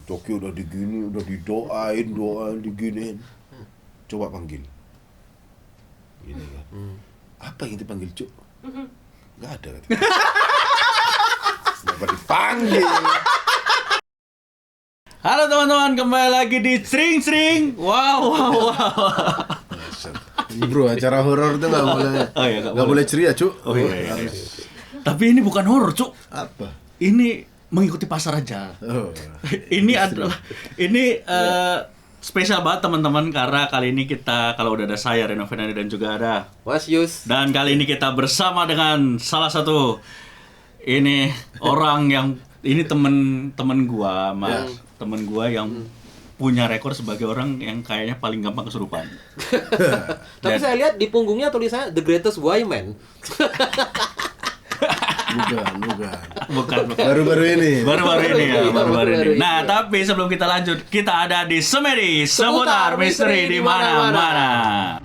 Tokyo udah digini, udah doain diginiin. Coba panggil. Gini kan. Apa yang dipanggil, Cuk? Nggak ada kata. Kenapa dipanggil? Halo teman-teman, kembali lagi di Sring. Wow. Bro, acara horor tuh nggak boleh. Oh iya, nggak boleh ceria, Cuk. Oh iya. Tapi ini bukan horor, Cuk. Apa? Ini mengikuti pasar aja. Oh. Ini spesial banget teman-teman, karena kali ini kita, kalau udah ada saya Reno Fernandi dan juga ada Mas Yus. Dan kali ini kita bersama dengan salah satu ini orang yang ini temen gua, Mas. Temen gua yang punya rekor sebagai orang yang kayaknya paling gampang kesurupan. Tapi saya lihat di punggungnya tulisannya The Greatest Wayman. Bukan. Baru-baru ini. Baru-baru ini. Nah, tapi sebelum kita lanjut, kita ada di Semedi seputar misteri di mana-mana.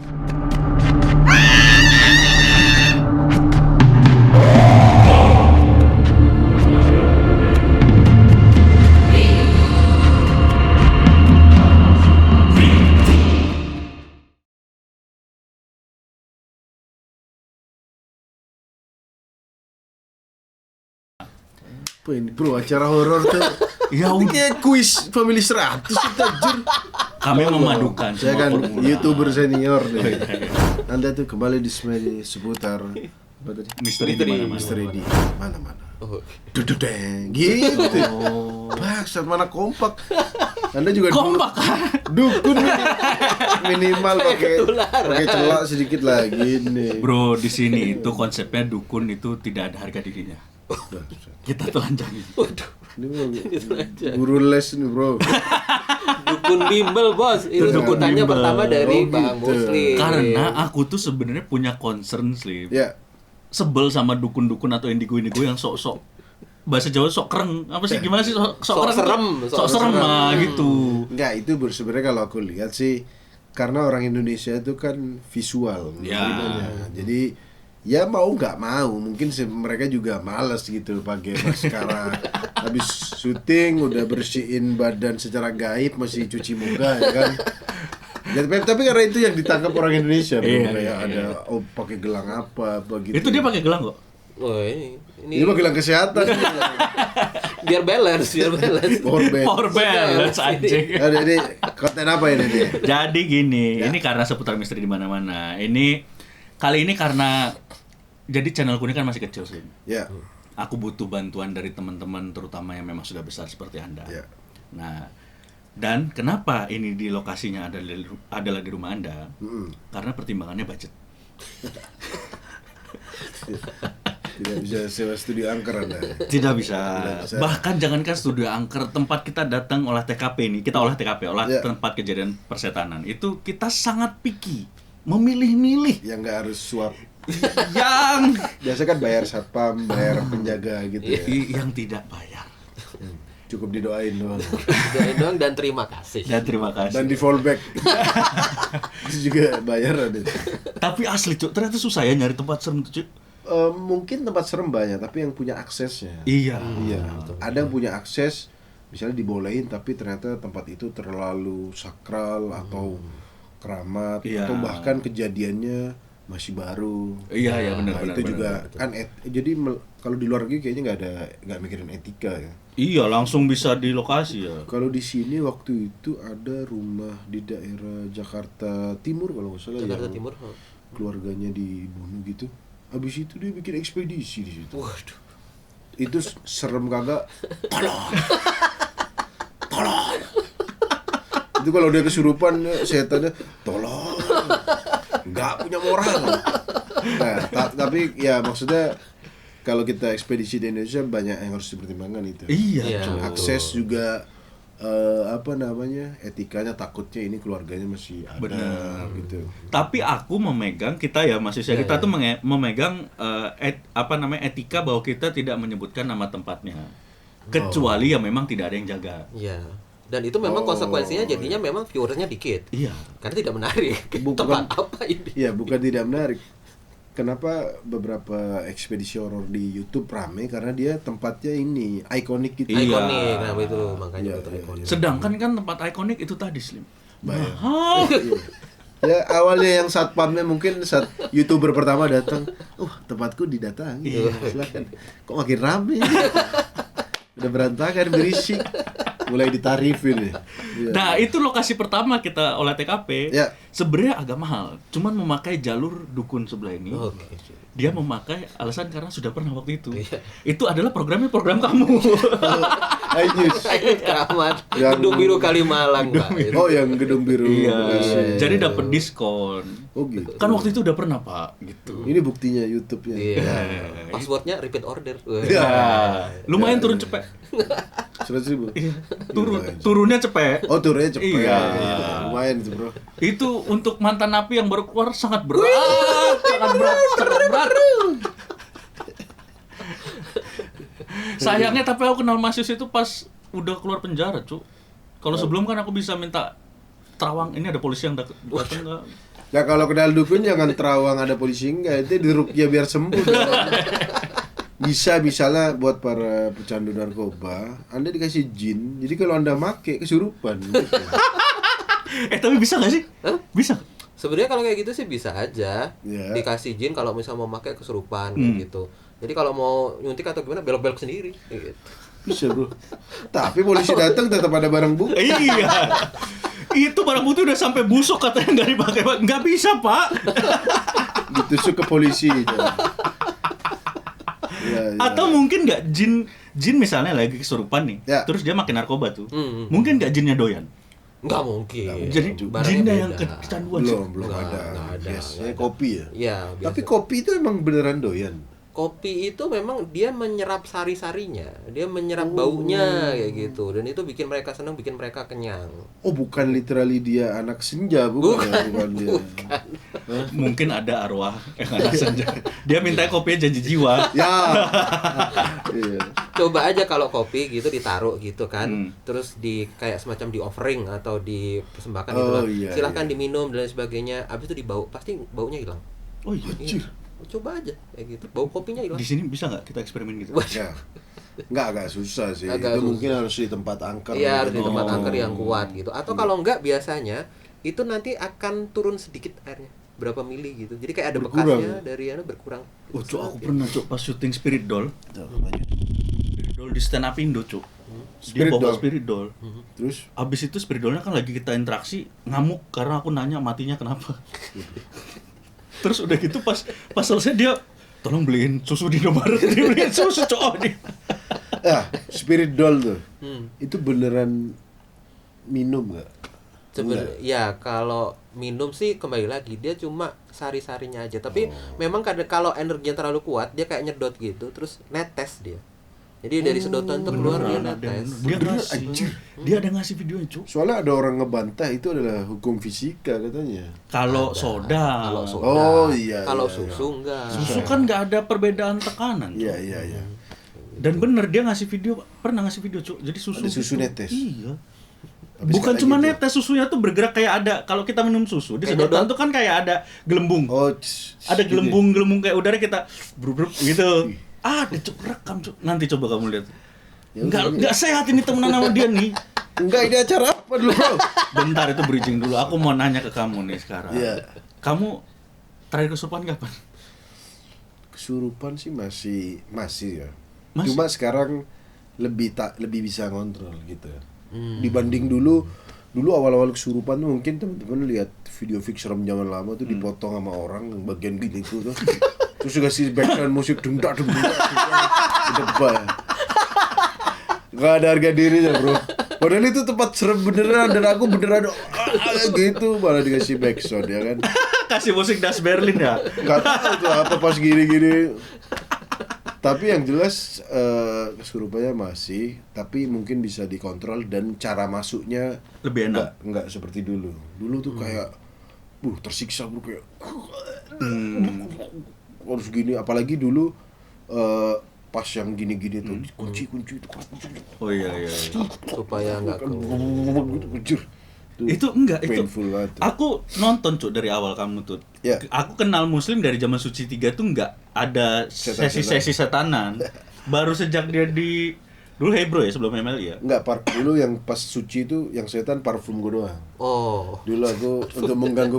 Apa ini, bro? Acara horor tuh. Ya, ini kayak kuis Family 100 itu, Jun. Kami memadukan Saya semua kan formula. YouTuber senior nih. Anda tuh kembali di Semedi seputar apa tadi? Misteri di mana-mana. Misteri di mana-mana. Oh. Dududeng gitu. Bangsat, mana kompak. Anda juga Kompak. dukun minimal pakai Ketularan. celak sedikit lagi nih. Bro, di sini itu konsepnya dukun itu tidak ada harga dirinya. Kita telanjangi. Waduh. Ini guru les nih, bro. Dukun bimbel, Bos. Itu Dukun sebutannya bimbel. pertama dari Oh, Bang gitu. Muslim. Karena aku tuh sebenarnya punya concern, Slim. Ya, Sebel sama dukun-dukun atau indigo-indigo yang sok-sok bahasa Jawa sok kereng. Apa sih, gimana sih sok kereng? serem, Sok serem lah gitu. enggak, itu sebenarnya kalau aku lihat sih karena orang Indonesia itu kan visual Ya. menerimanya. Jadi ya mau nggak mau mungkin mereka juga malas gitu pakai maskara. Habis syuting udah bersihin badan secara gaib, masih cuci muka ya kan. Ya, tapi karena itu yang ditangkap orang Indonesia, bro. Iya, Kayak iya, ada pakai gelang apa gitu. Itu dia pakai gelang kok. Oh, ini Ini mah gelang kesehatan. biar balance. Power band. Power balance anjing. Ada ini konten apa ini nih? Jadi gini, Ya. ini karena seputar misteri di mana-mana. Ini kali ini karena jadi channelku ini kan masih kecil sih. Ya. Aku butuh bantuan dari teman-teman terutama yang memang sudah besar seperti Anda. Ya. Nah, dan kenapa ini di lokasinya adalah di rumah Anda? Karena pertimbangannya budget. Tidak bisa sewa studio angker Anda. Tidak bisa. bisa. Bahkan jangankan studio angker, tempat kita datang olah TKP ini, kita olah TKP, Ya. tempat kejadian persetanan. Itu kita sangat picky, memilih-milih Yang nggak harus suap. yang Biasa kan bayar satpam, bayar penjaga gitu ya. yang tidak bayar. Cukup didoain doang. Doain doang dan terima kasih. Dan terima kasih. Dan di fallback. Itu juga bayar ada. Tapi asli, Cuk, ternyata susah ya nyari tempat serem tuh, Cuk. Mungkin tempat serem banyak, tapi yang punya aksesnya. Iya. Iya. Ada yang punya akses, misalnya dibolehin, tapi ternyata tempat itu terlalu sakral atau keramat, Iya. atau bahkan kejadiannya masih baru. Iya, benar. Nah, itu juga kan jadi kalau di luar negeri kayaknya nggak mikirin etika ya. Iya, langsung bisa di lokasi ya. Kalau di sini waktu itu ada rumah di daerah Jakarta Timur kalau nggak salah, Jakarta yang Timur. keluarganya dibunuh gitu. Habis itu dia bikin ekspedisi di situ. Waduh. Itu serem kagak? Tolong. Itu kalau dia kesurupan setannya tolong. Nggak punya moral. Nah, tapi ya maksudnya kalau kita ekspedisi di Indonesia banyak yang harus dipertimbangkan itu. Iya, Iya. Cuk. Akses juga etikanya, takutnya ini keluarganya masih ada. Benar. Gitu. Tapi aku memegang, kita ya Mas Yusya, kita tuh memegang etika bahwa kita tidak menyebutkan nama tempatnya. Kecuali ya memang tidak ada yang jaga. Iya. Dan itu memang konsekuensinya jadinya memang viewersnya dikit. Iya. Karena tidak menarik. Bukan- Tempat apa ini? Ya bukan tidak menarik. kenapa beberapa ekspedisi horor di YouTube rame karena dia tempatnya ini ikonik gitu. Iya. Ikonik, nah itu makanya Iya, betul iya, ikonik. Sedangkan kan tempat ikonik itu tadi Slim. Bayang. Mahal. Iya. Ya awalnya yang satpamnya mungkin saat YouTuber pertama datang, tempatku didatangi. Silakan. Kok makin rame? Udah berantakan, berisik. Mulai ditarifin ya. Iya. Nah, itu lokasi pertama kita olah TKP. Ya. Sebenarnya agak mahal, cuman memakai jalur dukun sebelah ini. Oke. Dia memakai alasan karena sudah pernah waktu itu. Iya. Itu adalah program kamu. Ainyus. Keramat. Yang- Gedung Biru Kalimalang, Pak. Oh, yang gedung biru. Iya. Jadi dapat diskon. Oh gitu. Kan waktu itu udah pernah, Pak, gitu. Ini buktinya YouTube-nya. Iya. Passwordnya repeat order. Iya. Lumayan turun cepet. 100.000. Turunnya cepet. Oh, turunnya cepet. Iya. Lumayan itu, Bro. Itu untuk mantan napi yang baru keluar sangat berat. Sangat berat. Sayangnya tapi aku kenal Mas Yus itu pas udah keluar penjara, Cuk. Kalau sebelum kan aku bisa minta terawang, ini ada polisi yang datang enggak? Ya kalau kenal dukun jangan terawang ada polisi enggak, itu diruqyah biar sembuh. Bisa misalnya buat para pecandu narkoba, Anda dikasih jin, jadi kalau Anda make kesurupan. Gitu. Tapi bisa nggak sih? Bisa. Sebenarnya kalau kayak gitu sih bisa aja. Iya. Dikasih jin kalau misalnya mau pakai kesurupan kayak gitu. Jadi kalau mau nyuntik atau gimana belok-belok sendiri kayak gitu. Bisa, Bro. Tapi polisi datang tetap ada barang bukti. Iya. Itu barang bukti udah sampai busuk katanya nggak dipakai, Pak. Nggak bisa, Pak. Ditusuk ke polisi. Ya, ya. Atau mungkin nggak jin misalnya lagi kesurupan nih, Ya. terus dia makin narkoba tuh. Hmm. Mungkin nggak jinnya doyan. Nggak mungkin. Jadi Barangnya jinnya yang beda. kecanduan. belum Nggak ada. ada, Biasanya nggak ada. kopi ya. Iya, biasa. Tapi kopi itu emang beneran doyan. Kopi itu memang dia menyerap sari-sarinya, dia menyerap baunya kayak gitu, dan itu bikin mereka senang, bikin mereka kenyang. Oh, bukan literally dia anak senja, bukan dia. Mungkin ada arwah yang ada senja. Dia minta kopinya janji jiwa. Ya. Iya. Coba aja kalau kopi gitu ditaruh gitu kan, Hmm. terus di kayak semacam di offering atau dipersembahkan Oh, gitu kan. iya, Silahkan iya. diminum dan lain sebagainya. Abis itu dibau, pasti baunya hilang. Oh iya. Anjir. Coba aja kayak gitu, bau kopinya hilang. Di sini bisa nggak kita eksperimen gitu? Ya. Nggak agak susah sih. Agak Itu susah. mungkin harus di tempat angker. Iya, harus di gitu. tempat Oh. angker yang kuat gitu. Atau kalau enggak biasanya itu nanti akan turun sedikit airnya, berapa mili gitu. Jadi kayak ada Berkurang. bekasnya dari berkurang. Oh, Cuk, aku pernah, Cuk, pas syuting Spirit Doll. Tuh, lanjut. Spirit Doll di stand up Indo, Cuk. Dia Spirit bawa Doll. Spirit Doll. Terus Abis itu Spirit Doll-nya kan lagi kita interaksi, ngamuk karena aku nanya matinya kenapa. Terus udah gitu pas selesai dia tolong beliin susu di Indomaret, dia beliin susu, Cuk. spirit doll tuh. Hmm. Itu beneran minum nggak? Sebenarnya ya kalau minum sih kembali lagi dia cuma sari-sarinya aja. Tapi memang kadang kalau energinya terlalu kuat dia kayak nyedot gitu, terus netes dia. Jadi dari sedotan itu keluar dia Beneran ada. netes. Dia Beneran, ngasih. anjir. Dia ada ngasih videonya, Cuk. Soalnya ada orang ngebantah itu adalah hukum fisika katanya. Kalau Ada. soda. Kalau soda. Oh, iya, Kalau iya, susu enggak. Susu kan nggak ada perbedaan tekanan. Cuk. Iya, iya, iya. Dan bener dia ngasih video, pernah ngasih video, Cuk. Jadi susu Ada susu gitu. netes? Iya. Tapi Bukan sekali cuma gitu. netes, susunya tuh bergerak kayak ada. Kalau kita minum susu di Kayak sedotan nyedot. tuh kan kayak ada gelembung. Oh, Ada gitu. gelembung-gelembung kayak udara kita bruk gitu. Ada, Cuk, rekam, Cuk. Nanti coba kamu lihat. Ya, Enggak sehat ini temenan sama dia nih. Enggak, ini acara apa dulu, Bro? Bentar, itu bridging dulu. Aku mau nanya ke kamu nih sekarang. Iya. Kamu terakhir kesurupan kapan? Kesurupan sih masih ya. Masih? Cuma sekarang lebih bisa ngontrol gitu. Dibanding dulu awal-awal kesurupan tuh mungkin teman-teman lihat video fix serem zaman lama tuh dipotong sama orang yang bagian gini tuh. Terus dikasih background musik dengdak di depan. Gak ada harga dirinya, Bro. Padahal itu tempat serem beneran dan aku beneran gitu malah dikasih backsound ya kan. Kasih musik Das Berlin ya. Gak tahu tuh apa pas gini-gini. Tapi yang jelas kesurupannya masih, tapi mungkin bisa dikontrol dan cara masuknya Lebih enak. nggak seperti dulu. Dulu tuh kayak tersiksa, bro, kayak harus gini, apalagi dulu pas yang gini-gini tuh kunci itu Oh iya. Supaya enggak keluar. gitu, Itu enggak, itu painful banget tuh. aku nonton Cuk dari awal kamu tuh. Ya. Aku kenal Muslim dari zaman Suci 3 tuh enggak ada sesi-sesi setanan. Baru sejak dia di dulu Hebro ya sebelum ML ya. Enggak, dulu yang pas suci itu yang setan parfum gue doang. Oh. Dulu aku untuk mengganggu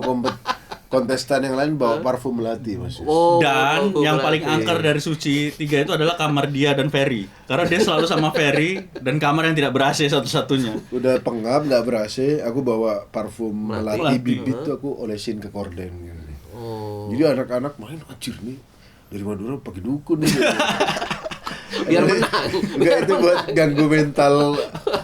kontestan yang lain bawa parfum melati Mas. Oh. Dan yang paling berarti. angker dari Suci 3 itu adalah kamar dia dan Ferry. Karena dia selalu sama Ferry dan kamar yang tidak ber-AC satu-satunya. Udah pengap nggak ber-AC, aku bawa parfum melati Melati. bibit tuh aku olesin ke korden gitu. Oh. Jadi anak-anak main anjir nih dari Madura pakai dukun nih. Biar menang. Enggak, itu buat ganggu mental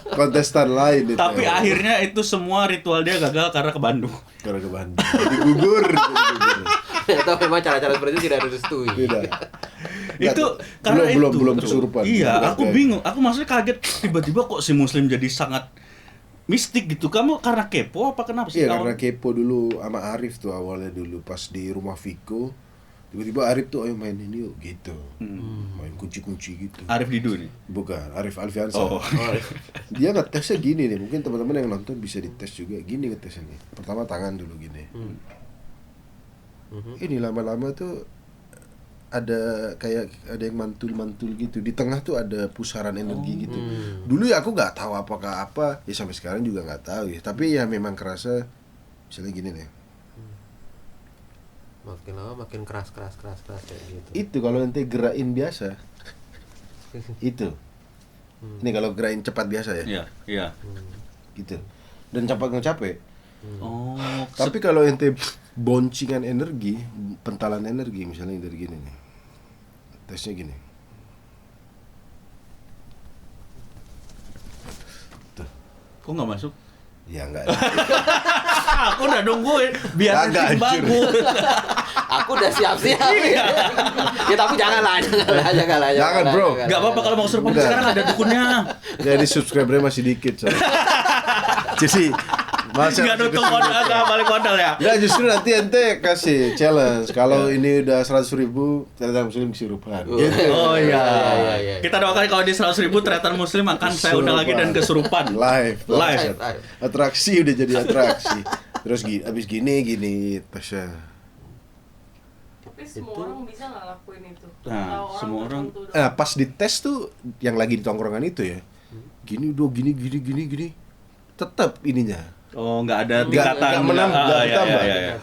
kontestan lain itu. Tapi akhirnya itu semua ritual dia gagal karena ke Bandung. karena ke Bandung. Jadi gugur. Atau memang cara-cara seperti itu tidak direstui. Tidak. Itu karena belum itu. kesurupan. Iya, Belum aku kayak- bingung. Aku maksudnya kaget tiba-tiba kok si Muslim jadi sangat mistik gitu. Kamu karena kepo apa kenapa sih? Iya, Kamu- karena kepo dulu sama Arif tuh awalnya dulu pas di rumah Viko. Tiba-tiba Arif tuh ayo main ini yuk gitu. Main kunci-kunci gitu. Arif Didu nih. Bukan, Arif Alfiansa. Oh. Dia ngetesnya gini nih, mungkin teman-teman yang nonton bisa dites juga. Gini ngetesnya nih. Pertama tangan dulu gini. Ini lama-lama tuh ada yang mantul-mantul gitu. Di tengah tuh ada pusaran energi gitu. Dulu ya aku nggak tahu apakah apa, ya sampai sekarang juga nggak tahu ya. Tapi ya memang kerasa misalnya gini nih. Makin lama makin keras kayak gitu. Itu kalau nanti gerakin biasa. Itu. Ini kalau gerakin cepat biasa ya. Iya, iya. Gitu. Dan cepat nggak capek. Oh, Tapi kalau ente boncingan energi, pentalan energi misalnya dari gini nih. Tesnya gini. Tuh. kok nggak masuk? Ya enggak. Aku udah nungguin biar Kagak, nanti anjir. bagus. Aku udah siap-siap. Ya tapi janganlah. Jangan, bro. Gak apa-apa kalau mau kesurupan Udah. sekarang ada dukunnya. Jadi subscribernya masih dikit soalnya. Jadi masa Gak nutup modal, gak balik modal ya. Enggak, justru nanti ente kasih challenge. Kalau ini udah 100.000, ternyata Muslim kesurupan. Gitu. Oh iya. Iya. Kita doakan kalau di 100.000 ternyata Muslim akan saya undang lagi dan kesurupan. Live. Live. Atraksi udah jadi atraksi. Terus abis gini Tasya. Tapi semua orang bisa nggak lakuin itu? Nah, Atau semua orang- tertentu doang? Pas dites tuh yang lagi di tongkrongan itu ya. Gini gini. Tetap ininya. Oh, nggak ada Nggak tingkatan. menang, nggak iya, ditambah. iya, iya.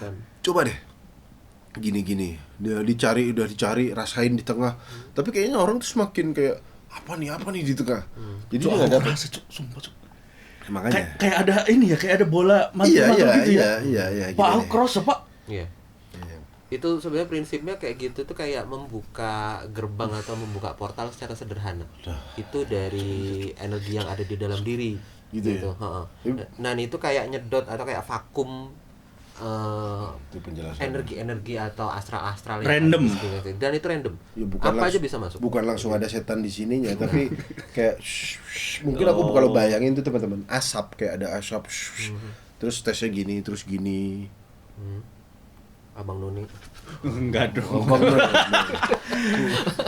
Coba deh. Gini. Dia udah dicari, rasain di tengah. Tapi kayaknya orang tuh semakin kayak apa nih di tengah. Jadi Cuk, dia nggak aku dapet. rasa, Cuk, sumpah, Cuk. Makanya. Kayak ada ini ya, kayak ada bola mantul gitu ya. Iya. Pak, aku cross ya, Pak. Iya. Itu sebenarnya prinsipnya kayak gitu tuh kayak membuka gerbang atau membuka portal secara sederhana. Itu dari energi yang ada di dalam diri. Gitu ya? Heeh. Nah, itu kayak nyedot atau kayak vakum Itu penjelasan. energi atau astral Random. dan itu random. Ya, bukan Apa aja langsung- bisa masuk. Bukan langsung ada setan di sininya, tapi kayak mungkin aku kalau bayangin tuh teman-teman, asap kayak ada asap. Terus tesnya gini, terus gini. Abang Nuni. Enggak dong. Oh,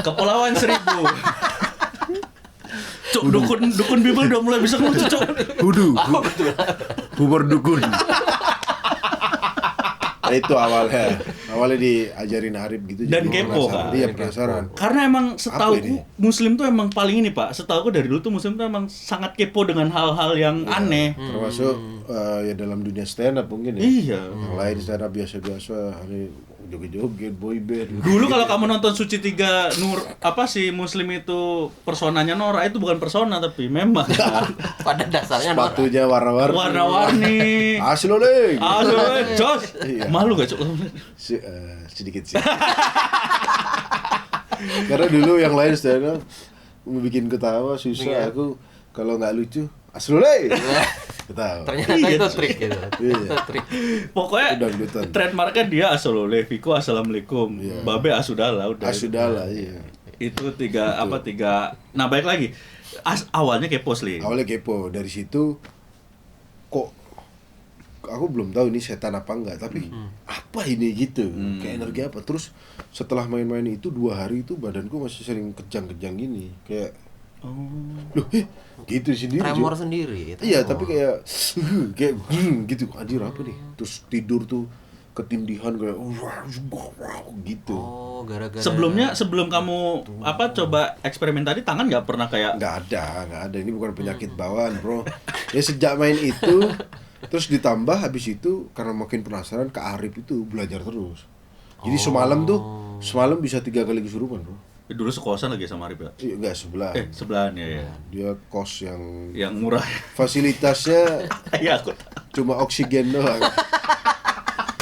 Kepulauan Seribu. Cuk, dukun Bible udah mulai bisa ngelucu, Cuk. Hudu. Bubur dukun. Nah, itu awalnya diajarin Arif gitu. Dan jadi kepo, penasaran. kan? Iya, penasaran. Karena emang Apa setauku ini? Muslim tuh emang paling ini, Pak. Setauku dari dulu tuh Muslim tuh emang sangat kepo dengan hal-hal yang aneh. Termasuk ya dalam dunia stand up mungkin ya. Iya. Yang lain stand up biasa-biasa, hari joget-joget, boy band. Dulu kalau kamu nonton Suci 3 Nur apa sih Muslim itu personanya Nora itu bukan persona tapi memang Pada dasarnya Nora. sepatunya warna-warni. warna-warni. Asli oleh. Jos. Iya. Malu gak, Cuk? Sedikit sih. Karena dulu yang lain stand up bikin ketawa susah. Aku kalau nggak lucu asli ketawa. Ternyata Iya, itu Cuk. trik gitu. Iya. Itu trik. Pokoknya Dangdutan. trademarknya dia Asolole, Viko Assalamualaikum, Iya. Babe Asudala udah. Asudahlah, iya. Itu tiga. Nah, baik lagi. Awalnya kepo Sli. Awalnya kepo, dari situ kok aku belum tahu ini setan apa enggak, tapi apa ini gitu, kayak energi apa. Terus setelah main-main itu 2 hari itu badanku masih sering kejang-kejang gini, kayak Loh, gitu sendiri. Tremor Cuk. sendiri. Iya, tremor. tapi kayak gitu. Anjir apa nih? Terus tidur tuh ketindihan kayak gitu. Oh, gara-gara Sebelum kamu coba eksperimen tadi, tangan nggak pernah kayak Nggak ada. Ini bukan penyakit bawaan, bro. Ya sejak main itu, terus ditambah habis itu karena makin penasaran, Kak Arif itu belajar terus. Jadi semalam bisa 3 kali kesurupan, bro. dulu sekosan lagi sama Arif ya? Iya, enggak sebelah. Sebelahan ya. Dia kos yang Murah. fasilitasnya Iya, aku tahu. cuma oksigen doang.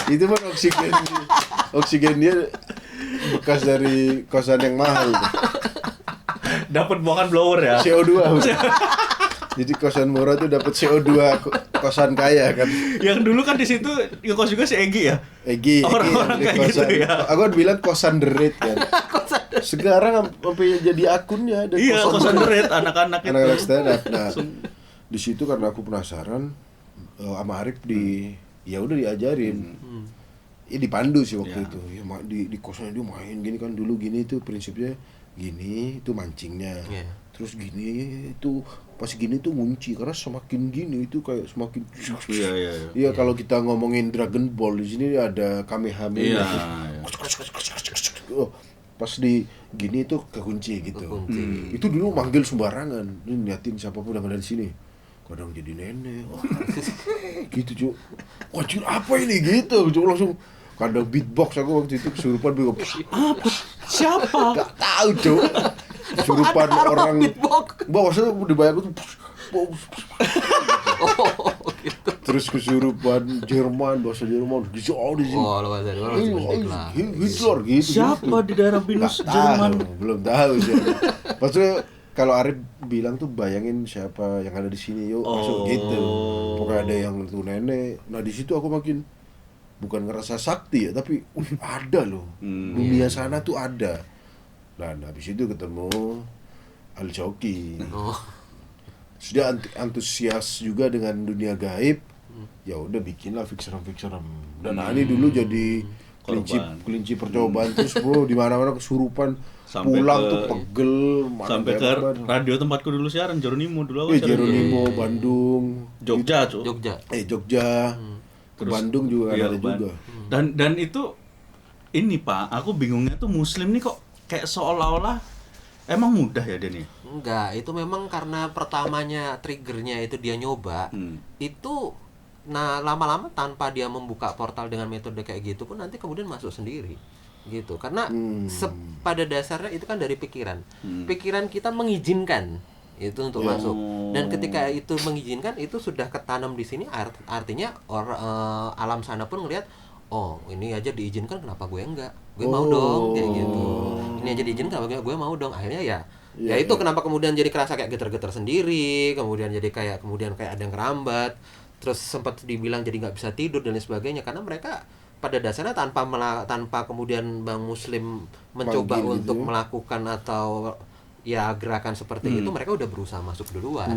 Itu pun oksigen dia bekas dari kosan yang mahal. Dapat buangan blower ya. CO2. Jadi kosan murah tuh dapat CO2 kosan kaya kan. Yang dulu kan di situ ngekos juga si Egi ya. Egi Orang-orang di kayak gitu kosan. ya. Aku kan bilang kosan the Red kan. Sekarang sampai jadi akunnya ada Iya, kosan deret anak-anak itu. anak-anak stand up. Nah, di situ karena aku penasaran sama Arif ya udah diajarin. Ya dipandu sih waktu itu. Ya, di kosannya dia main gini kan, dulu gini tuh prinsipnya gini itu mancingnya. Iya. Terus gini itu pas gini tuh ngunci karena semakin gini itu kayak semakin Iya. Iya, kalau kita ngomongin Dragon Ball di sini ada Kamehameha. Iya. Oh, pas di gini tuh kekunci gitu. Kekunci. Itu dulu manggil sembarangan. Ini niatin siapapun yang ada di sini. Kadang jadi nenek. Wah, gitu, Cuk. Wah, Cuk, apa ini gitu? Cuk, langsung kadang beatbox aku waktu itu kesurupan beatbox. Apa? Siapa? Gak tahu, Cuk. Kesurupan orang beatbox. maksudnya dibayar tuh Oh, gitu. terus kesurupan Jerman, bahasa Jerman gitu di sini. Oh, luar dari luar lah. Hitler gitu. Siapa di daerah Binus Nggak Jerman? tahu, belum tahu sih. Maksudnya kalau Arif bilang tuh bayangin siapa yang ada di sini, yuk masuk gitu. Pokoknya ada yang tuh nenek. Nah di situ aku makin bukan ngerasa sakti ya, tapi ada loh. Dunia sana tuh ada. Dan habis itu ketemu Al Joki. Oh. Sudah antusias juga dengan dunia gaib. Ya udah bikinlah fix-serem. Dan Ani dulu jadi kelinci percobaan terus, bro, di mana-mana kesurupan. Sampai Pulang ke- tuh pegel, Sampai ke radio tempatku dulu siaran Jeronimo dulu aku siaran. Jeronimo, Bandung, Jogja, Cuk. Jogja. Jogja, ke Terus- Bandung juga Iya, ada Ban. juga. Dan itu ini Pak, aku bingungnya tuh Muslim nih kok kayak seolah-olah emang mudah ya Denny? Enggak, itu memang karena pertamanya triggernya itu dia nyoba. Itu nah lama-lama tanpa dia membuka portal dengan metode kayak gitu pun nanti kemudian masuk sendiri. Gitu. Karena pada dasarnya itu kan dari pikiran. Pikiran kita mengizinkan itu untuk masuk. Dan ketika itu mengizinkan itu sudah ketanam di sini artinya alam sana pun ngelihat, oh ini aja diizinkan kenapa gue enggak? Gue mau dong kayak gitu. Ini aja diizinkan kenapa gue mau dong. Akhirnya ya itu kenapa kemudian jadi kerasa kayak getar-getar sendiri, kemudian jadi kayak ada yang kerambat, terus sempat dibilang jadi nggak bisa tidur dan lain sebagainya karena mereka pada dasarnya tanpa kemudian Bang Muslim mencoba Manggil untuk gitu ya. melakukan atau ya gerakan seperti itu mereka udah berusaha masuk duluan.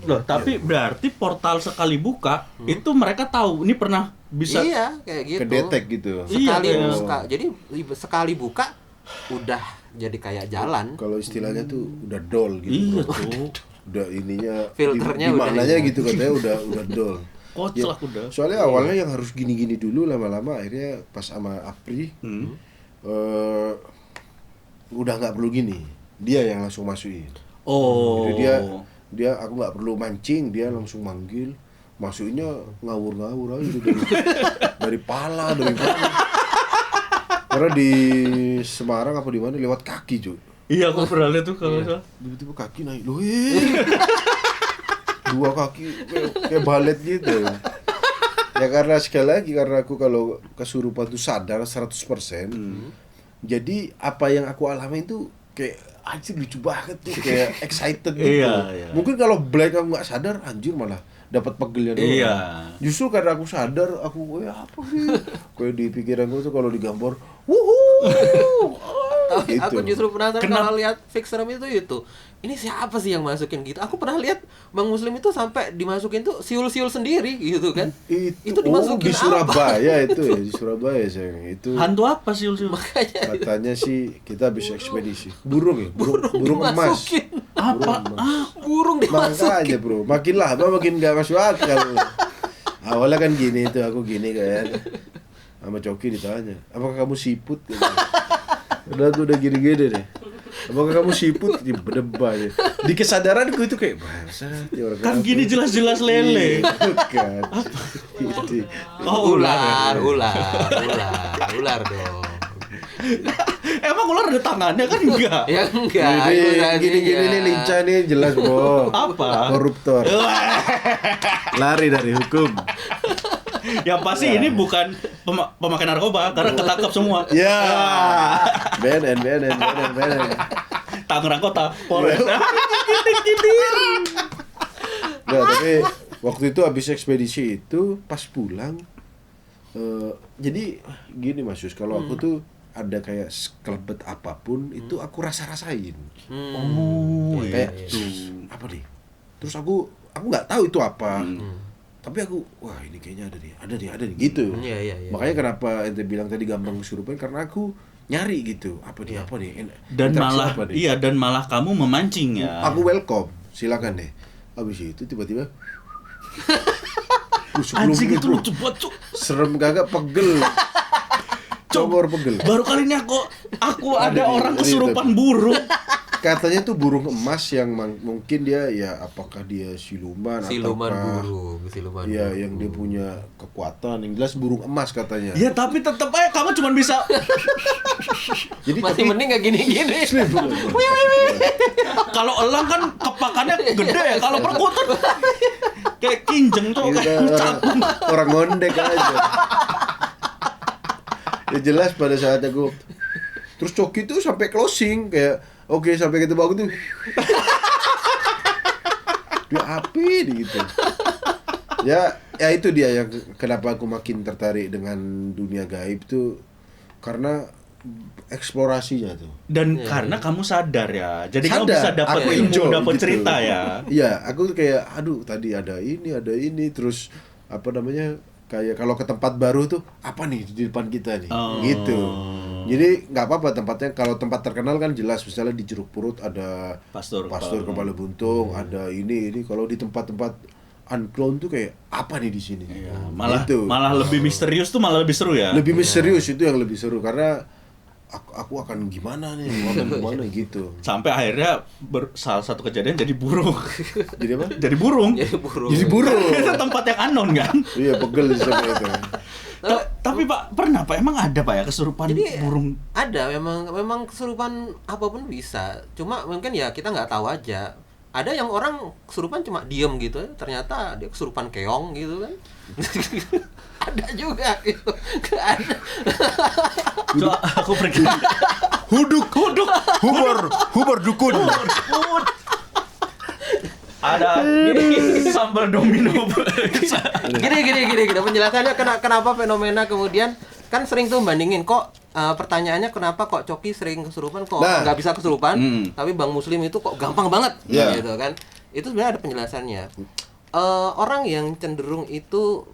Loh, tapi berarti portal sekali buka itu mereka tahu ini pernah bisa. Iya, kayak gitu. Kedetek gitu. Sekali Iya, jadi sekali buka udah jadi kayak jalan. Kalau istilahnya tuh udah dol gitu. Iya, bro. Cuk. Udah ininya Filternya di udah mananya ini. gitu katanya udah dol. Koclak udah. Soalnya awalnya yang harus gini-gini dulu, lama-lama akhirnya pas sama Apri udah nggak perlu gini, dia yang langsung masukin. Oh. Jadi dia aku nggak perlu mancing, dia langsung manggil, masukinnya ngawur-ngawur aja gitu dari pala, dari mana. Karena di Semarang apa di mana lewat kaki, cuy. Iya, aku pernah lihat tuh kalau salah. Tiba-tiba kaki naik, loh dua kaki kayak balet gitu. Ya karena sekali lagi karena aku kalau kesurupan tuh sadar 100%. Jadi apa yang aku alami itu kayak anjir lucu banget tuh, kayak excited gitu. Iya. Mungkin kalau blank aku nggak sadar, anjir malah dapat pegelnya doang. Iya. Justru karena aku sadar, aku apa sih? Kayak di pikiranku tuh kalau digambar, wuhuu. Tapi Gitu. aku justru penasaran Kenapa? kalau lihat fix serem itu. ini siapa sih yang masukin gitu? Aku pernah lihat Bang Muslim itu sampai dimasukin tuh siul-siul sendiri gitu kan. Itu dimasukin di Surabaya itu ya, di Surabaya sayang. Itu Hantu apa sih? Makanya katanya sih kita habis ekspedisi. Burung ya, burung emas. dimasukin. Apa? Burung dimasukin. Makanya bro, makin lama makin gak masuk akal. Awalnya kan gini itu, aku gini kan. Sama Coki ditanya, apakah kamu siput? Udah aku udah gini-gini deh. Apakah kamu siput? Dia berdebat ya. Di kesadaranku itu kayak bahasa Kan gini jelas-jelas lele. Bukan. Oh, ular dong. Emang ular ada tangannya kan enggak? Ya enggak. Gini nih lincah nih jelas bro. Apa? Koruptor. Lari dari hukum. Yang pasti ini bukan pemakai narkoba karena ketangkap semua. Ya. BNN. Tangerang Kota, Polres. Nah, tapi waktu itu habis ekspedisi itu pas pulang jadi gini Mas Yus, kalau aku tuh ada kayak kelebet apapun itu aku rasain. Oh, Kayak apa nih? Terus aku nggak tahu itu apa. Tapi aku wah ini kayaknya ada nih gitu. Iya. Makanya kenapa ente bilang tadi gampang kesurupan karena aku nyari gitu. Apa nih? Dan Interaksi malah apa nih? iya dan malah kamu memancing ya. Aku welcome, silakan deh. Habis itu tiba-tiba Anjing itu lucu banget, Cuk. serem kagak pegel. Comor pegel. Baru kalinya aku ada Ada orang di- kesurupan tapi- burung. Katanya tuh burung emas yang mungkin dia ya apakah dia siluman Siluman ya yang dia punya kekuatan yang jelas burung emas katanya. Ya tapi tetep aja kamu cuma bisa Jadi Masih mending gak gini-gini. kalau elang kan kepakannya gede ya, kalau perkutut kayak kinjeng tuh kayak capung. orang ngondek aja. Ya jelas pada saat aku terus Coki tuh sampai closing kayak oke sampai ketemu aku tuh dia api gitu. Ya itu dia yang kenapa aku makin tertarik dengan dunia gaib tuh karena eksplorasinya tuh. Dan karena kamu sadar ya, jadi kamu Sadar, bisa dapat aku ilmu, enjoy dapat gitu. cerita ya. Iya, aku kayak aduh tadi ada ini terus apa namanya kayak kalau ke tempat baru tuh apa nih di depan kita nih gitu. Jadi nggak apa-apa tempatnya, kalau tempat terkenal kan jelas misalnya di Jeruk Purut ada Pastur Kepala Buntung, ada ini kalau di tempat-tempat unknown tuh kayak apa nih di sini. Malah lebih misterius tuh malah lebih seru ya. Lebih misterius itu yang lebih seru karena aku akan gimana nih, gitu. Sampai akhirnya salah satu kejadian jadi burung. Jadi apa? Jadi burung. Jadi burung. Itu tempat yang unknown kan. Iya, pegel sih sama itu. Tapi Pak, pernah Pak emang ada Pak ya kesurupan burung? Ada, memang kesurupan apapun bisa. Cuma mungkin ya kita nggak tahu aja. Ada yang orang kesurupan cuma diem gitu, ternyata dia kesurupan keong gitu kan. Ada juga gitu. Ada. Coba aku pergi. Huduk. Hubur dukun. Ada gini sambal domino. Gini. Penjelasannya kenapa fenomena kemudian kan sering tuh bandingin kok pertanyaannya kenapa kok Coki sering kesurupan kok nggak bisa kesurupan, tapi Bang Muslim itu kok gampang banget gitu kan. Itu sebenarnya ada penjelasannya. Orang yang cenderung itu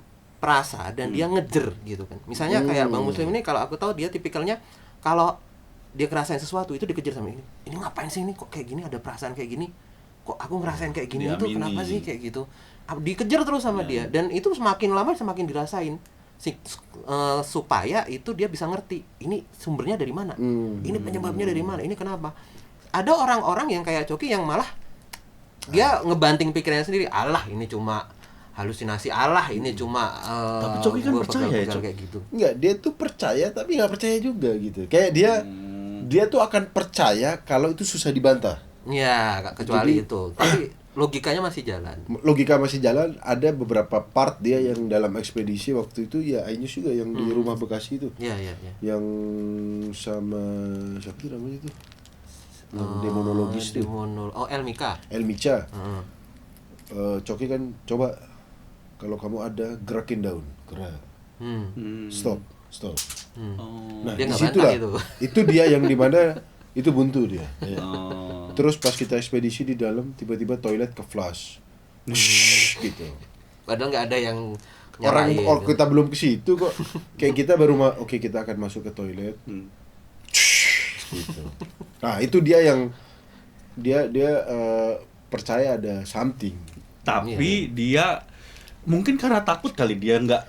perasa dan dia ngejer gitu kan. Misalnya kayak Bang Muslim ini kalau aku tahu dia tipikalnya kalau dia ngerasain sesuatu itu dikejar sama ini. Ini ngapain sih ini kok kayak gini ada perasaan kayak gini? Kok aku ngerasain kayak gini tuh kenapa sih kayak gitu? Dikejar terus sama dia dan itu semakin lama semakin dirasain. Supaya itu dia bisa ngerti ini sumbernya dari mana, ini penyebabnya dari mana, ini kenapa. Ada orang-orang yang kayak Coki yang malah dia ngebanting pikirannya sendiri, alah ini cuma halusinasi, alah ini cuma tapi Coki kan percaya ya Cok kayak gitu. Enggak, dia tuh percaya tapi nggak percaya juga gitu. Kayak dia tuh akan percaya kalau itu susah dibantah. Ya, kecuali itu. Tapi logikanya masih jalan. Logika masih jalan. Ada beberapa part dia yang dalam ekspedisi waktu itu ya Ainus juga yang di rumah Bekasi itu. Iya. Yang sama siapa namanya itu? Yang demonologis tuh. Elmika. Elmica. Coki kan coba kalau kamu ada gerakin daun, gerak. Stop. Hmm. Nah, Dia nggak disitulah bantah itu. itu dia yang dimana Itu buntu dia. Ya. Oh. Terus pas kita ekspedisi di dalam tiba-tiba toilet ke flush. Gitu. Padahal nggak ada yang Orang nyalain. kita belum ke situ kok. Kayak kita baru oke kita akan masuk ke toilet. Gitu. Nah, itu dia yang dia percaya ada something. Tapi dia mungkin karena takut kali dia nggak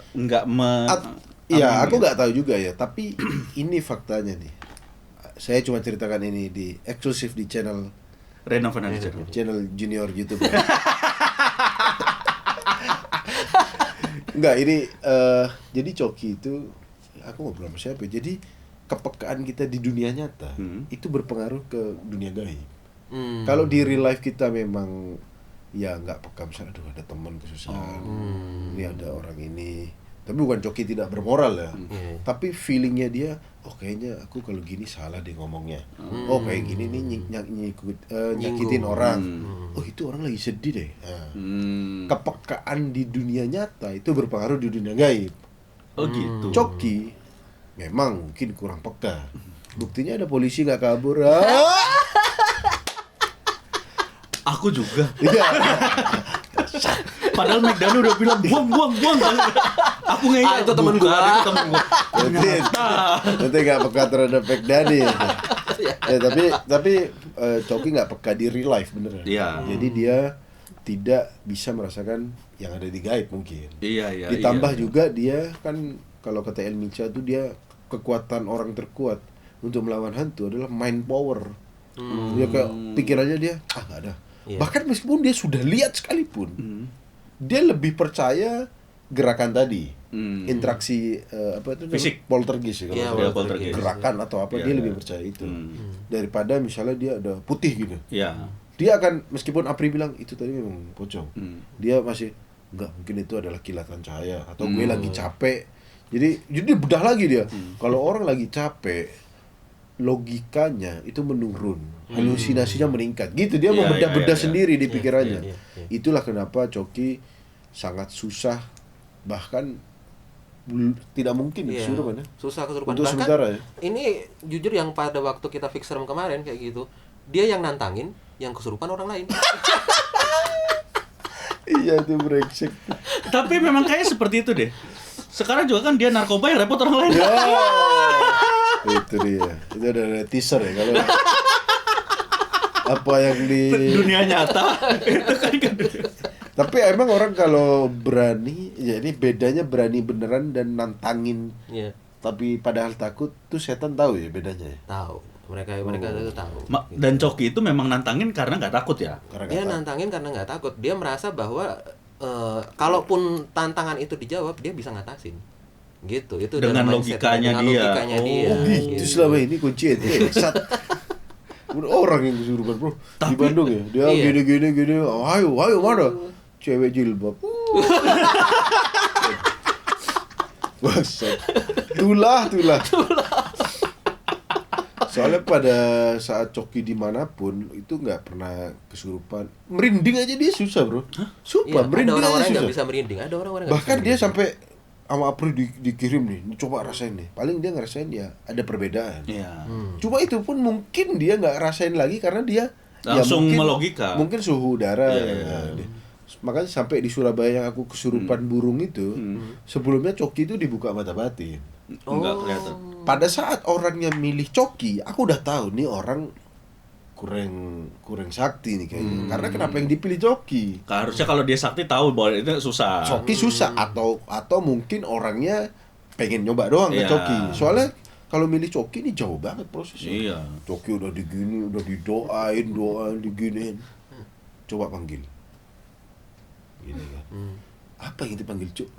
Iya, aku nggak tahu juga ya. Tapi ini faktanya nih. Saya cuma ceritakan ini di eksklusif di channel Reno Fernandes. channel junior YouTube. Enggak, ini jadi Coki itu aku ngobrol sama siapa? Jadi kepekaan kita di dunia nyata itu berpengaruh ke dunia gaib. Kalau di real life kita memang ya nggak peka, misalnya aduh ada teman kesusahan, ini ada orang ini. Tapi bukan Coki tidak bermoral ya. Tapi feelingnya dia, oh kayaknya aku kalau gini salah deh ngomongnya. Oh kayak gini nih nyakitin orang. Oh itu orang lagi sedih deh. Nah, kepekaan di dunia nyata itu berpengaruh di dunia gaib. Oh gitu. Coki memang mungkin kurang peka. Buktinya ada polisi nggak kabur. Aku juga. Iya. Padahal McDani udah bilang buang. Aku ngeyel. Itu temen gua. Itu temen gua. Nanti nggak peka terhadap Pekdani. Tapi Coki nggak peka di real life beneran. Iya. Jadi dia tidak bisa merasakan yang ada di gaib mungkin. Iya. Ditambah juga dia kan kalau kata El Micha tuh dia kekuatan orang terkuat untuk melawan hantu adalah mind power. Dia kayak pikirannya dia nggak ada. Iya. Bahkan meskipun dia sudah lihat sekalipun, dia lebih percaya gerakan tadi, interaksi apa itu namanya? Fisik. Poltergeist ya, Iya, kalau poltergeist. gerakan atau apa Iya, dia iya. lebih percaya itu daripada misalnya dia ada putih gitu. Iya. Dia akan meskipun Apri bilang itu tadi memang pocong, dia masih enggak, mungkin itu adalah kilatan cahaya atau gue lagi capek. Jadi bedah lagi dia. Kalau orang lagi capek, logikanya itu menurun, halusinasinya meningkat. Gitu dia Iya, membedah-bedah iya. sendiri di pikirannya. iya. Itulah kenapa Coki sangat susah, bahkan tidak mungkin Iya. kesurupan ya. Susah kesurupan. Untuk Bahkan sementara ya. ini jujur yang pada waktu kita fix serem kemarin kayak gitu, dia yang nantangin, yang kesurupan orang lain. Iya itu brengsek. Tapi memang kayak seperti itu deh. Sekarang juga kan dia narkoba yang repot orang lain. Ya. Itu dia. Itu ada teaser ya kalau apa yang di Dunia nyata itu kan Tapi emang orang kalau berani, ya ini bedanya berani beneran dan nantangin. Iya, Tapi padahal takut tuh setan tahu ya bedanya ya. tahu. Mereka itu tahu. Dan Coki itu memang nantangin karena nggak takut ya. Karena Dia nggak tahu. nantangin karena nggak takut. Dia merasa bahwa kalaupun tantangan itu dijawab, dia bisa ngatasin. Gitu. Itu Dengan dalam mindset, logikanya dengan dia. logikanya Oh, dia. Oh gitu selama ini kunci itu. Udah orang yang kesurupan bro di Bandung ya. Dia Iya. gini. Oh, ayo mana? Cewek jilbab. Bangsat. Tulah. Soalnya pada saat Coki dimanapun itu nggak pernah kesurupan. Merinding aja dia susah bro. Iya, Sumpah ada merinding orang-orang aja yang nggak susah. bisa merinding. Ada orang-orang yang Bahkan nggak dia bisa sampai sama April dikirim nih, coba rasain nih. Paling dia ngerasain ya ada perbedaan. Iya. Cuma itu pun mungkin dia nggak rasain lagi karena dia Langsung mungkin, melogika. Mungkin suhu udara. Iya, ya. iya. Makanya sampai di Surabaya yang aku kesurupan burung itu, sebelumnya Coki itu dibuka mata batin. Enggak kelihatan. Pada saat orangnya milih Coki, aku udah tahu nih orang kurang sakti nih kayaknya. Karena kenapa yang dipilih Coki? Harusnya kalau dia sakti tahu bahwa itu susah. Coki susah atau mungkin orangnya pengen nyoba doang ke Iya. Coki. Soalnya kalau milih Coki ini jauh banget prosesnya. Iya. Coki udah digini, udah didoain, diginiin. Coba panggil. Gini kan. Apa yang dipanggil, Cuk?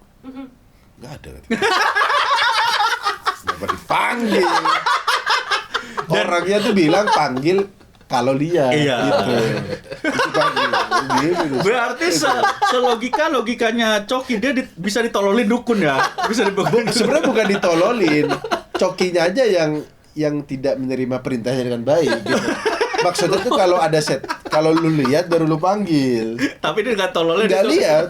Nggak ada katanya. Kenapa dipanggil? Orangnya tuh bilang panggil kalau lihat. Iya. Gitu. Itu panggil. Gini. Berarti logikanya Coki dia bisa ditololin dukun ya. Bisa dibangun. Sebenarnya bukan ditololin, Cokinya aja yang tidak menerima perintahnya dengan baik gitu. Maksudnya tuh kalau lu lihat baru lu panggil. Tapi dia nggak tololin. Nggak itu. lihat.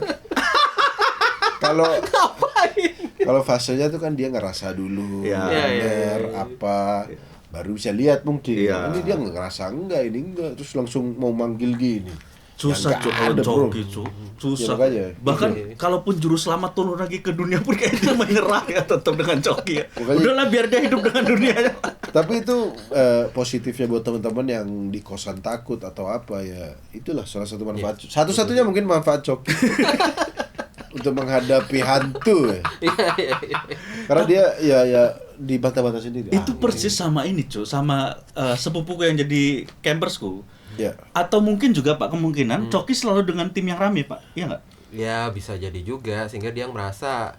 Kalau fasenya tuh kan dia ngerasa dulu, Iya. denger apa, baru bisa lihat mungkin. Iya. Ini dia nggak ngerasa ini enggak, terus langsung mau manggil gini. Susah Ya, Cuk, nggak kalau ada, bro. Coki Cuk. Susah. Ya, makanya. Bahkan kalaupun juru selamat turun lagi ke dunia pun kayaknya menyerah ya tetap dengan Coki ya. Makanya- Udahlah biar dia hidup dengan dunianya. Tapi itu positifnya buat teman-teman yang di kosan takut atau apa ya, itulah salah satu manfaat. Satu-satunya mungkin manfaat Coki untuk menghadapi hantu ya. Karena dia ya dibantah-bantah sendiri. Itu persis sama ini Cuk, sama sepupuku yang jadi campersku. Ya. Atau mungkin juga Pak, kemungkinan Coki selalu dengan tim yang rame Pak, iya nggak? Ya bisa jadi juga, sehingga dia merasa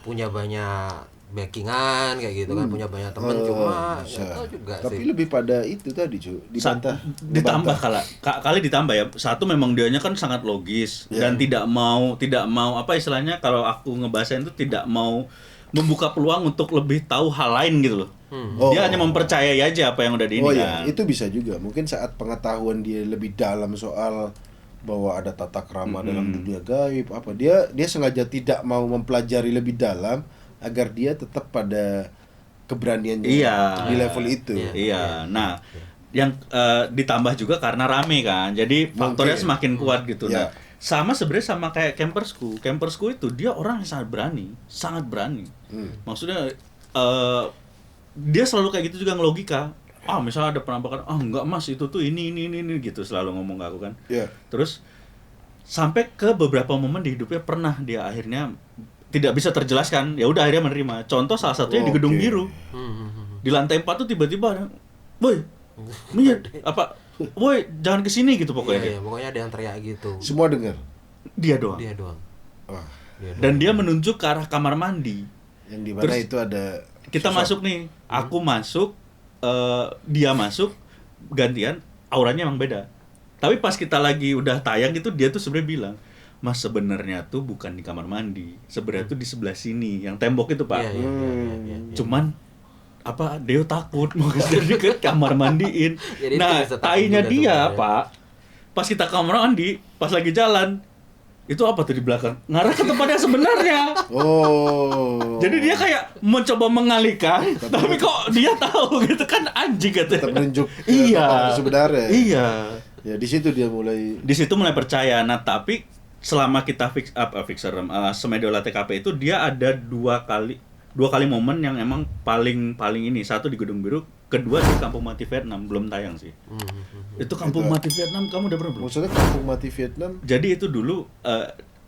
punya banyak backingan kayak gitu kan, punya banyak teman, cuma Bisa. nggak tahu juga Tapi sih. lebih pada itu tadi cu, dibantah. Ditambah kali ditambah ya. Satu memang dianya kan sangat logis dan tidak mau apa istilahnya kalau aku ngebahasain itu tidak mau membuka peluang untuk lebih tahu hal lain gitu loh. Oh. Dia hanya mempercayai aja apa yang udah di ini Oh kan. ya, itu bisa juga. Mungkin saat pengetahuan dia lebih dalam soal bahwa ada tata krama dalam dunia gaib apa, dia sengaja tidak mau mempelajari lebih dalam agar dia tetap pada keberaniannya Iya. di level itu. Iya. Nah, yang ditambah juga karena rame kan. Jadi faktornya Mungkin. semakin kuat gitu. Iya. Nah, sama sebenarnya sama kayak campersku. Campersku itu dia orang yang sangat berani. Maksudnya dia selalu kayak gitu juga ngelogika. Misalnya ada penampakan, enggak Mas, itu tuh ini gitu selalu ngomong ke aku kan. Iya. Terus sampai ke beberapa momen di hidupnya pernah dia akhirnya tidak bisa terjelaskan, ya udah akhirnya menerima. Contoh salah satunya di gedung Oke. biru. Di lantai 4 tuh tiba-tiba ada, "Boy, boy, jangan kesini gitu pokoknya." Iya, pokoknya ada yang teriak gitu. Semua dengar. Dia doang. Dia doang. Wah, Dan dia menunjuk ke arah kamar mandi. yang di mana Terus itu ada Kita sosok. masuk nih, aku masuk, dia masuk, gantian, auranya emang beda. Tapi pas kita lagi udah tayang gitu, dia tuh sebenarnya bilang, "Mas, sebenarnya tuh bukan di kamar mandi, sebenarnya tuh di sebelah sini, yang tembok itu Pak." Iya, iya. Cuman apa Deo takut mau jadi ke kamar mandiin. Jadi Nah, itu bisa takut tainya juga dia sebenarnya. Pak, pas kita ke kamar mandi, pas lagi jalan, itu apa tuh di belakang? Ngarah ke tempat yang sebenarnya. Oh. Jadi dia kayak mencoba mengalihkan, tapi kok dia tahu gitu kan, anjing tetap katanya. menunjuk ke Iya. tempat yang sebenarnya. Iya. Ya di situ dia mulai Di situ mulai percaya. Nah, tapi selama kita Semedola TKP itu dia ada dua kali momen yang emang paling ini. Satu di Gedung Biru, kedua di Kampung Mati Vietnam, belum tayang sih. Itu Kampung Mati Vietnam kamu udah pernah belum? maksudnya kampung mati Vietnam Jadi itu dulu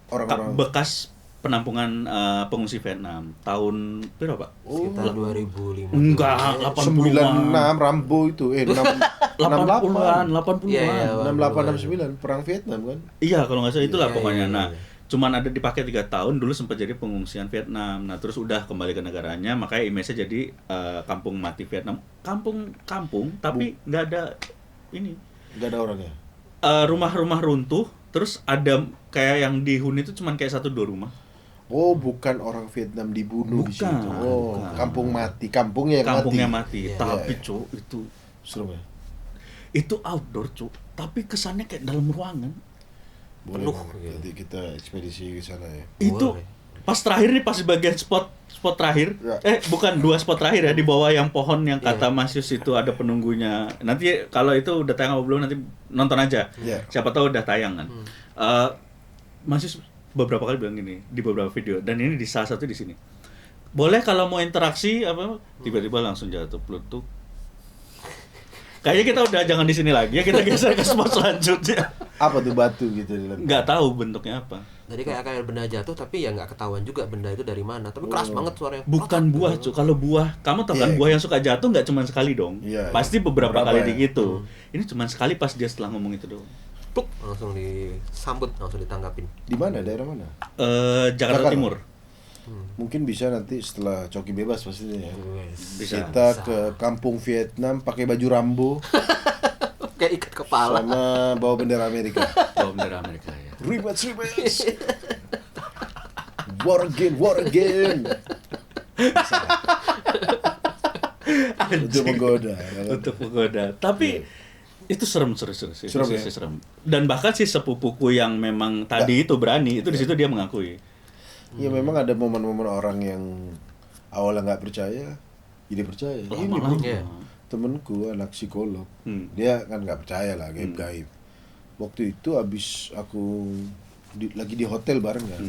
orang-orang bekas penampungan pengungsi Vietnam tahun berapa Pak? Sekitar 2005. Enggak, 96 80-an. Rambo itu 80-an, 68 Iya, iya. 68 69 perang Vietnam kan. Iya, kalau nggak salah itulah Iya, pokoknya. iya, Nah, iya. cuman ada dipakai 3 tahun, dulu sempat jadi pengungsian Vietnam. Nah, terus udah kembali ke negaranya, makanya image-nya jadi kampung mati Vietnam. Kampung, tapi nggak ada ini. Enggak ada orangnya. Rumah-rumah runtuh, terus ada kayak yang dihuni itu cuman kayak 1-2 rumah. Oh, bukan orang Vietnam dibunuh di Bukan, situ. Oh, bukan. kampung mati, kampungnya yang Kampungnya mati. mati. Iya. Tapi, Iya. Cuk, Serem ya? itu outdoor, Cuk. Tapi kesannya kayak dalam ruangan. Boleh. Penuh, Boleh. gitu. Nanti kita ekspedisi ke sana ya. Itu Boleh. pas terakhir nih, pas di bagian spot terakhir, Ya. bukan 2 spot terakhir ya, di bawah yang pohon yang kata Mas Yus itu ada penunggunya. Nanti kalau itu udah tayang apa belum, nanti nonton aja. Ya. Siapa tahu udah tayang kan. Mas Yus beberapa kali bilang gini di beberapa video, dan ini di salah satu di sini. Boleh kalau mau interaksi apa, tiba-tiba langsung jatuh peletuk. Kayaknya kita udah jangan di sini lagi ya, kita geser ke spot selanjutnya. Apa tuh batu gitu di dalam? Nggak tahu bentuknya apa. Jadi kayak benda jatuh, tapi ya nggak ketahuan juga benda itu dari mana. Tapi keras banget suaranya. Bukan buah, Cuk. Kalau buah, kamu tahu kan Iya. buah yang suka jatuh nggak cuma sekali dong. Iya, Pasti iya. beberapa Beberapa kali ya. gitu. Ini cuma sekali pas dia setelah ngomong itu doang. Pluk, langsung disambut, langsung ditanggapin. Di mana? Daerah mana? Jakarta Jakarta. Timur. Mungkin bisa nanti setelah Coki bebas pastinya ya. Bisa. Kita ke kampung Vietnam pakai baju Rambo Kayak ikat kepala. sama bawa bendera Amerika. Oh, bendera Amerika ya. Ribet. War again. Untuk menggoda. Untuk menggoda. Tapi itu serem. Serem, ya? Serem. Dan bahkan si sepupuku yang memang tadi itu berani, itu di situ dia mengakui. Ya memang ada momen-momen orang yang awalnya nggak percaya, jadi percaya. Ini Lama-lama. bro. Iya. temenku anak psikolog, dia kan nggak percaya lah gaib-gaib. Waktu itu abis aku lagi di hotel bareng kan,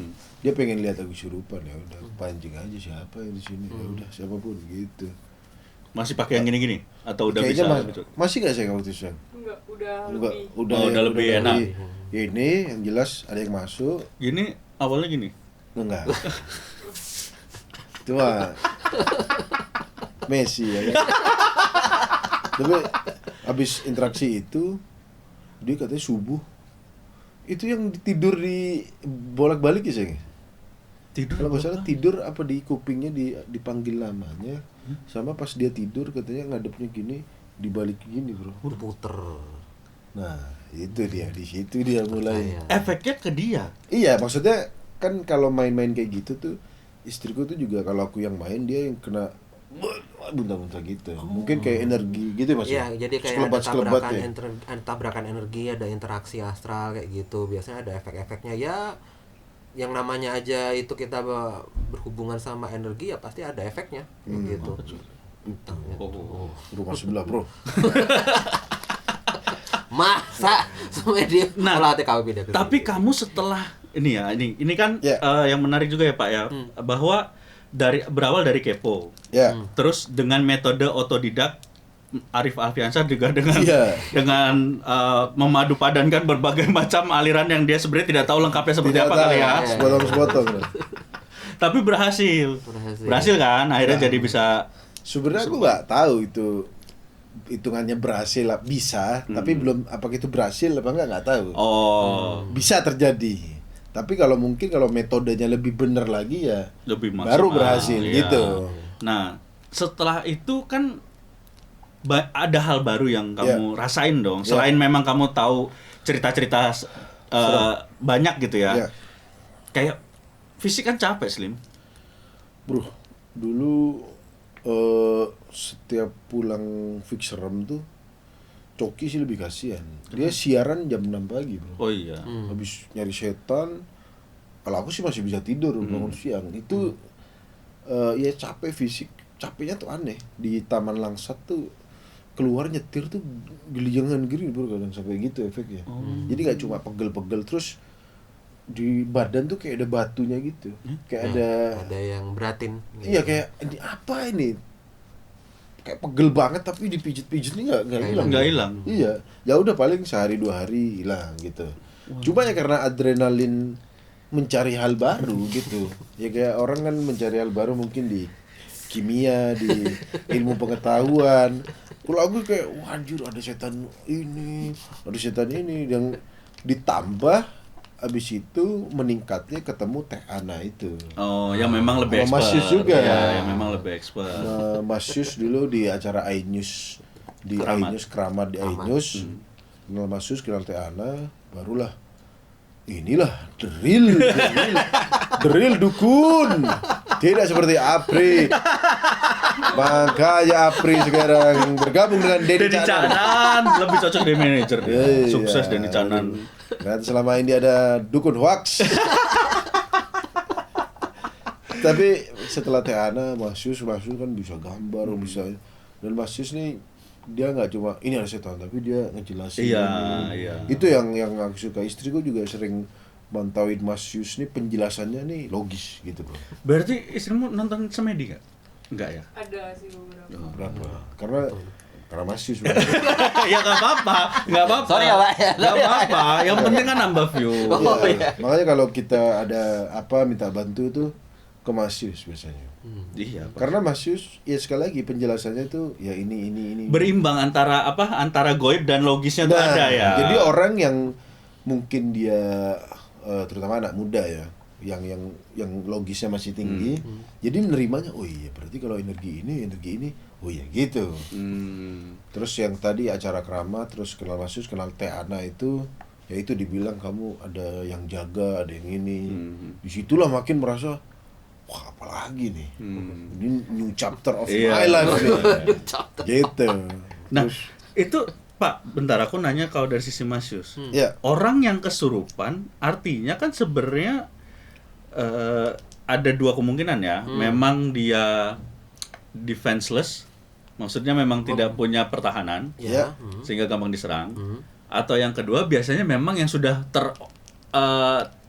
dia pengen lihat aku kesurupan, ya udah pancing aja siapa yang di sini, ya udah siapapun gitu. Masih pakai yang gini-gini atau udah Kayaknya bisa? masih nggak saya waktu itu? Enggak, udah Enggak, lebih. udah lebih enak. Ini yang jelas ada yang masuk, Gini awalnya gini. enggak. Itu mah Messi ya kan. Tapi habis interaksi itu dia katanya subuh itu yang tidur di bolak-balik ya sayang. Tidur. Kalau nggak salah tidur apa di kupingnya dipanggil namanya, sama pas dia tidur katanya ngadepnya gini dibalik gini bro. Udah puter. Nah itu dia, di situ dia mulai. Efeknya ke dia. Iya maksudnya kan kalau main-main kayak gitu tuh istriku tuh juga kalau aku yang main dia yang kena muntah-muntah gitu. Mungkin kayak energi gitu mas. Iya, jadi kayak Sekelebat-sekelebat ada ya. tabrakan energi, ada interaksi astral kayak gitu. Biasanya ada efek-efeknya ya. Yang namanya aja itu kita berhubungan sama energi ya pasti ada efeknya gitu. Oh. Rumah sebelah bro. Masa sampai dia Nah, olah TKW pindah ke Tapi situ. kamu setelah ini ya, ini kan Ya. yang menarik juga ya Pak ya, bahwa berawal dari kepo. Ya. Terus dengan metode otodidak Arif Alfiansyah juga dengan Iya. dengan memadu padankan berbagai macam aliran yang dia sebenarnya tidak tahu lengkapnya seperti Tidak apa tahu, kali ya. Sepotong-sepotong. Tapi berhasil. Berhasil kan? Akhirnya jadi bisa. Sebenarnya aku nggak tahu itu hitungannya berhasil lah, bisa, tapi belum apakah itu berhasil apa nggak tahu. Oh, Bisa terjadi. Tapi kalau mungkin kalau metodenya lebih benar lagi ya lebih maksimal. baru berhasil Iya. gitu. Nah, setelah itu kan ada hal baru yang kamu rasain dong. Selain memang kamu tahu cerita-cerita banyak gitu ya. Iya. Kayak fisik kan capek, Slim. Bro, dulu setiap pulang fix rem tuh Coki sih lebih kasihan. Dia siaran jam 6 pagi, bro. Oh iya. Habis nyari setan. Kalau aku sih masih bisa tidur bangun siang. Itu ya capek fisik. Capeknya tuh aneh. Di Taman Langsat tuh keluar nyetir tuh gelijangan gini bro, kadang sampai gitu efeknya. Jadi nggak cuma pegel-pegel, terus di badan tuh kayak ada batunya gitu. Kayak ada yang beratin. Iya kayak ini apa ini? Kayak pegel banget tapi dipijit-pijit nih nggak hilang. Nggak hilang. Iya, ya udah paling sehari 2 hari hilang gitu. Cuma ya karena adrenalin mencari hal baru gitu. Ya kayak orang kan mencari hal baru mungkin di kimia, di ilmu pengetahuan. Kalau aku kayak wah anjir ada setan ini yang ditambah habis itu meningkatnya ketemu Teh Ana itu. Oh, yang memang lebih Sama expert. Mas Yus juga. Ya, yang memang lebih expert. Mas Yus dulu di acara iNews di Keramat. iNews Keramat di iNews. Kenal Mas Yus, kenal Teh Ana, barulah inilah drill dukun. Tidak seperti Apri. Makanya Apri sekarang bergabung dengan Denny Denny Canan. Canan lebih cocok di manajer. Iya. Sukses Denny Canan. Dan selama ini ada dukun hoax. Tapi setelah Teh Ana, Mas Yus kan bisa gambar, bisa. Dan Mas Yus nih dia nggak cuma ini ada setan, tapi dia ngejelasin. Iya, iya. Itu yang aku suka. Istriku juga sering mantauin Mas Yus nih, penjelasannya nih logis gitu bro. Berarti istrimu nonton semedi nggak? Enggak ya? Ada sih beberapa. Berapa? Karena Mas Yus. Ya nggak apa-apa, nggak apa-apa. Sorry ya, Pak. Nggak apa-apa. Yang penting kan nambah view. Iya. Makanya kalau kita ada apa minta bantu tuh ke Mas Yus biasanya. Iya. Pak. Karena Mas Yus ya sekali lagi penjelasannya tuh ya ini. Berimbang antara goib dan logisnya tuh ada ya. Jadi orang yang mungkin dia terutama anak muda ya, yang logisnya masih tinggi, jadi nerimanya oh iya berarti kalau energi ini oh iya gitu. Terus yang tadi acara keramat, terus kenal Mas Yus, kenal Teh Ana itu, ya itu dibilang kamu ada yang jaga, ada yang ini. Disitulah makin merasa wah apalagi nih, ini new chapter of my life nih. Gitu. Nah, itu Pak, bentar aku nanya kalau dari sisi Mas Yus. Ya. Orang yang kesurupan artinya kan sebenarnya ada dua kemungkinan ya. Memang dia defenseless maksudnya memang tidak punya pertahanan Ya. sehingga gampang diserang. Atau yang kedua biasanya memang yang sudah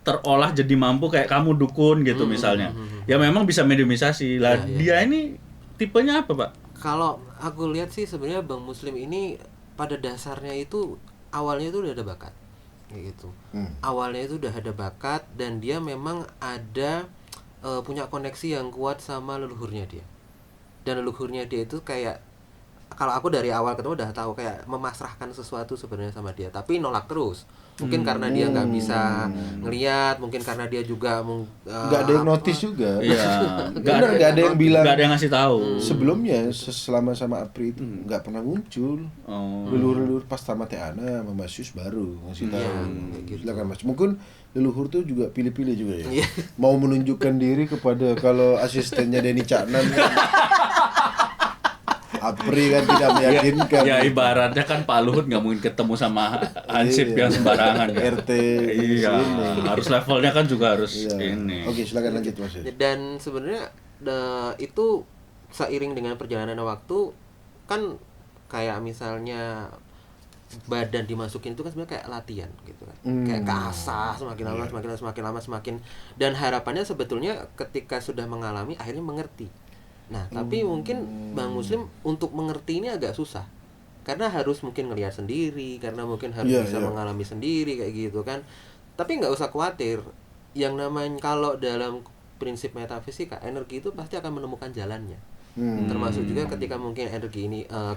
terolah jadi mampu kayak kamu dukun gitu misalnya. Ya memang bisa mediumisasi. Lah dia ini tipenya apa, Pak? Kalau aku lihat sih sebenarnya Bang Muslim ini pada dasarnya itu awalnya itu udah ada bakat kayak gitu. Awalnya itu udah ada bakat dan dia memang ada punya koneksi yang kuat sama leluhurnya dia. Dan leluhurnya dia itu kayak, kalau aku dari awal ketemu udah tahu kayak memasrahkan sesuatu sebenarnya sama dia, tapi nolak terus. Mungkin karena dia nggak bisa ngelihat, mungkin karena dia juga Nggak ada yang notice juga. Iya. Bener, nggak ada yang bilang. Nggak ada yang ngasih tahu. Sebelumnya selama sama Apri itu nggak pernah muncul. Oh. Leluhur pas tamat Ana sama Mas Yus baru ngasih tahu. kayak gitu. Silakan Mas. Mungkin leluhur tuh juga pilih-pilih juga ya. Iya. Mau menunjukkan diri kepada kalau asistennya Denny Caknan kan. Apri kan tidak meyakinkan. Ya ibaratnya kan Pak Luhut nggak mungkin ketemu sama Ansip yang sembarangan ya. RT Iya, sini. harus levelnya kan juga harus Iya. ini. Oke, silakan lanjut Mas. Dan sebenarnya itu seiring dengan perjalanan waktu kan kayak misalnya badan dimasukin itu kan sebenarnya kayak latihan gitu kan. Kayak keasah semakin lama semakin dan harapannya sebetulnya ketika sudah mengalami akhirnya mengerti. Nah, tapi mungkin Bang Muslim untuk mengerti ini agak susah. Karena harus mungkin ngelihat sendiri, karena mungkin harus bisa mengalami sendiri kayak gitu kan. Tapi nggak usah khawatir. Yang namanya kalau dalam prinsip metafisika, energi itu pasti akan menemukan jalannya. Termasuk juga ketika mungkin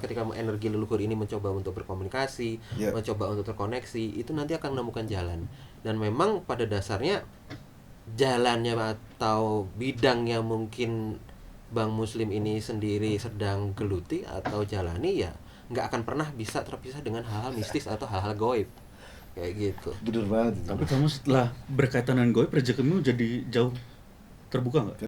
ketika energi leluhur ini mencoba untuk berkomunikasi, mencoba untuk terkoneksi, itu nanti akan menemukan jalan. Dan memang pada dasarnya jalannya atau bidang yang mungkin Bang Muslim ini sendiri sedang geluti atau jalani ya nggak akan pernah bisa terpisah dengan hal-hal mistis atau hal-hal goib kayak gitu. Bener banget itu. Tapi kamu setelah berkaitan dengan goib, rezekimu jadi jauh terbuka nggak?